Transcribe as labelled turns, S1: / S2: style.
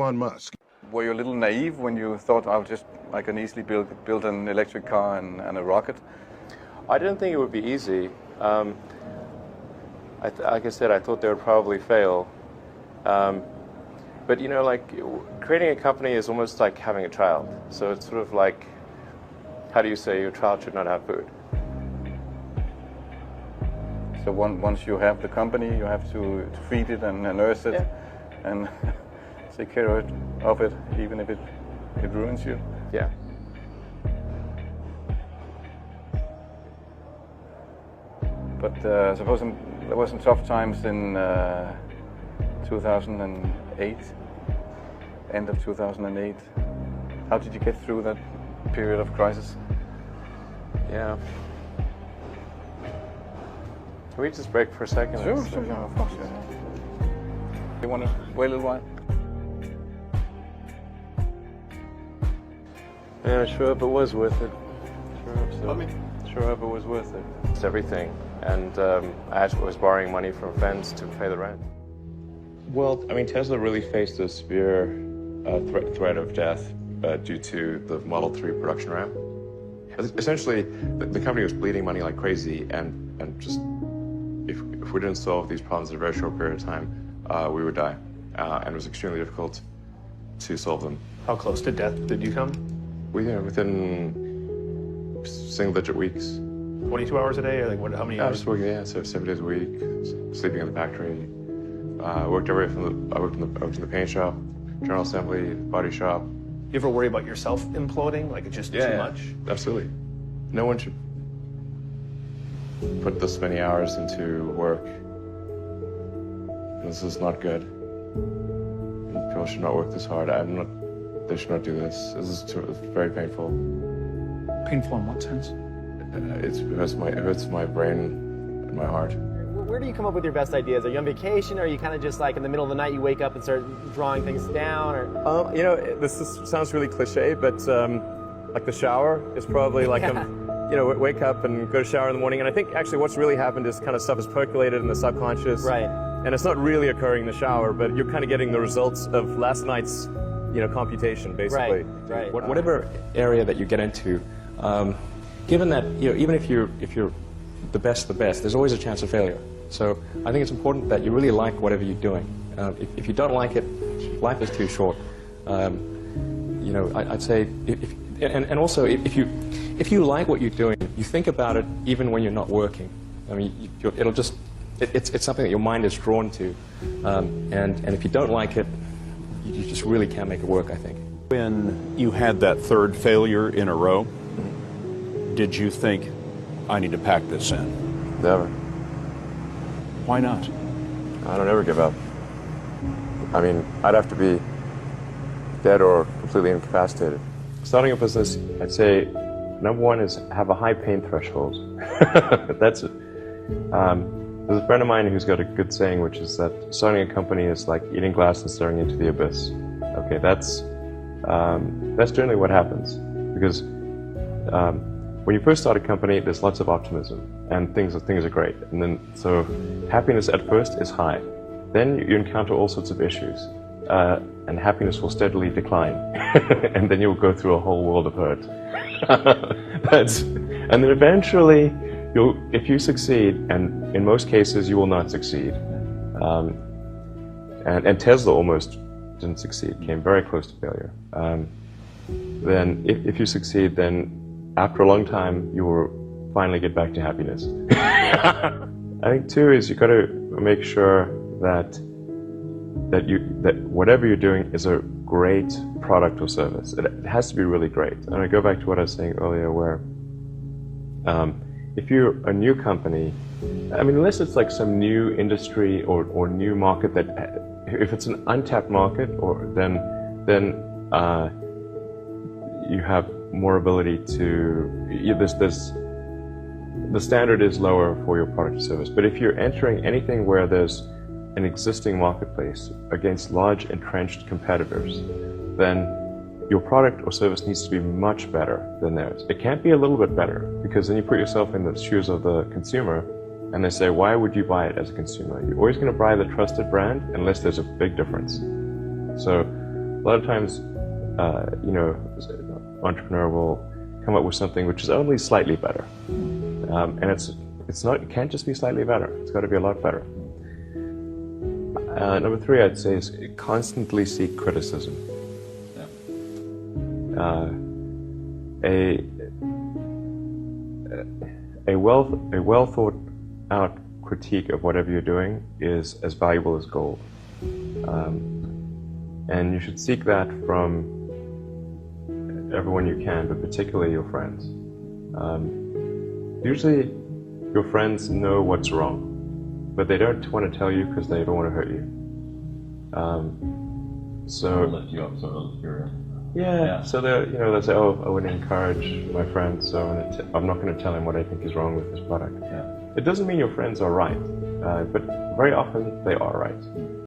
S1: Elon Musk.
S2: Were you a little naive when you thought I can easily build an electric car and a rocket?
S3: I didn't think it would be easy. Like I said, I thought they would probably fail. But you know, like creating a company is almost like having a child. So it's sort of like, how do you say your child should not have food?
S2: So once you have the company, you have to feed it and nurse it, and take care of it, even if it ruins you.
S3: Yeah.
S2: But suppose there were some tough times in 2008, end of 2008. How did you get through that period of crisis?
S3: Yeah. Can we just break for a second?
S2: Sure, of course. You want to wait a little while?
S3: Yeah, I sure hope it was worth it. Sure hope so.
S2: Let me.
S3: Sure hope it was worth it. It's everything. And I was borrowing money from friends to pay the rent. Well, I mean, Tesla really faced a severe threat of death due to the Model 3 production ramp. Essentially, the company was bleeding money like crazy, and just if we didn't solve these problems in a very short period of time, we would die. And it was extremely difficult to solve them.
S4: How close to death did you come?
S3: Within single-digit weeks.
S4: 22 hours a day, or like how many hours?
S3: Just working, so 7 days a week, sleeping in the factory. I worked everywhere I worked in the paint shop, general assembly, body shop.
S4: You ever worry about yourself imploding? Like it's just too much?
S3: Absolutely. No one should put this many hours into work. This is not good. People should not work this hard. They should not do this. It's very painful.
S5: Painful in what sense?
S3: It hurts my brain and my heart.
S6: Where do you come up with your best ideas? Are you on vacation, or are you kind of just like in the middle of the night you wake up and start drawing things down? Or
S3: you know, sounds really cliche, but like the shower is probably like wake up and go to shower in the morning. And I think actually what's really happened is kind of stuff is percolated in the subconscious.
S6: Right.
S3: And it's not really occurring in the shower, but you're kind of getting the results of last night's computation, basically.
S6: Right.
S7: Whatever area that you get into, given that even if you're the best, there's always a chance of failure. So I think it's important that you really like whatever you're doing. If you don't like it, life is too short. I'd say also if you like what you're doing, you think about it even when you're not working. I mean, it's something that your mind is drawn to, and if you don't like it, you just really can't make it work, I think.
S8: When you had that third failure in a row, did you think, I need to pack this in?
S3: Never.
S8: Why not?
S3: I don't ever give up. I mean, I'd have to be dead or completely incapacitated. Starting a business, I'd say, number one is have a high pain threshold. That's it. There's a friend of mine who's got a good saying, which is that starting a company is like eating glass and staring into the abyss. Okay, that's generally what happens, because when you first start a company, there's lots of optimism and things are great, and then so happiness at first is high. Then you encounter all sorts of issues, and happiness will steadily decline, and then you'll go through a whole world of hurt. And then eventually, if you succeed, and in most cases you will not succeed, and Tesla almost didn't succeed, came very close to failure. Then if you succeed, then after a long time you will finally get back to happiness. I think too is you've got to make sure that whatever you're doing is a great product or service. It has to be really great. And I go back to what I was saying earlier, where if you're a new company, I mean, unless it's like some new industry or new market if it's an untapped market, then you have more ability to. The standard is lower for your product or service. But if you're entering anything where there's an existing marketplace against large entrenched competitors, then your product or service needs to be much better than theirs. It can't be a little bit better, because then you put yourself in the shoes of the consumer, and they say, why would you buy it as a consumer? You're always going to buy the trusted brand unless there's a big difference. So A lot of times, you know, an entrepreneur will come up with something which is only slightly better, and it's not. It can't just be slightly better. It's got to be a lot better. Number 3, I'd say, is constantly seek criticism. A well thought out critique of whatever you're doing is as valuable as gold, and you should seek that from everyone you can, but particularly your friends. Usually, your friends know what's wrong, but they don't want to tell you because they don't want to hurt you. So
S1: lift you up, sort of.
S3: yeah. So they'll say, "Oh, I wouldn't encourage my friend, so I'm not going to tell him what I think is wrong with this product."
S1: Yeah.
S3: It doesn't mean your friends are right, but very often they are right.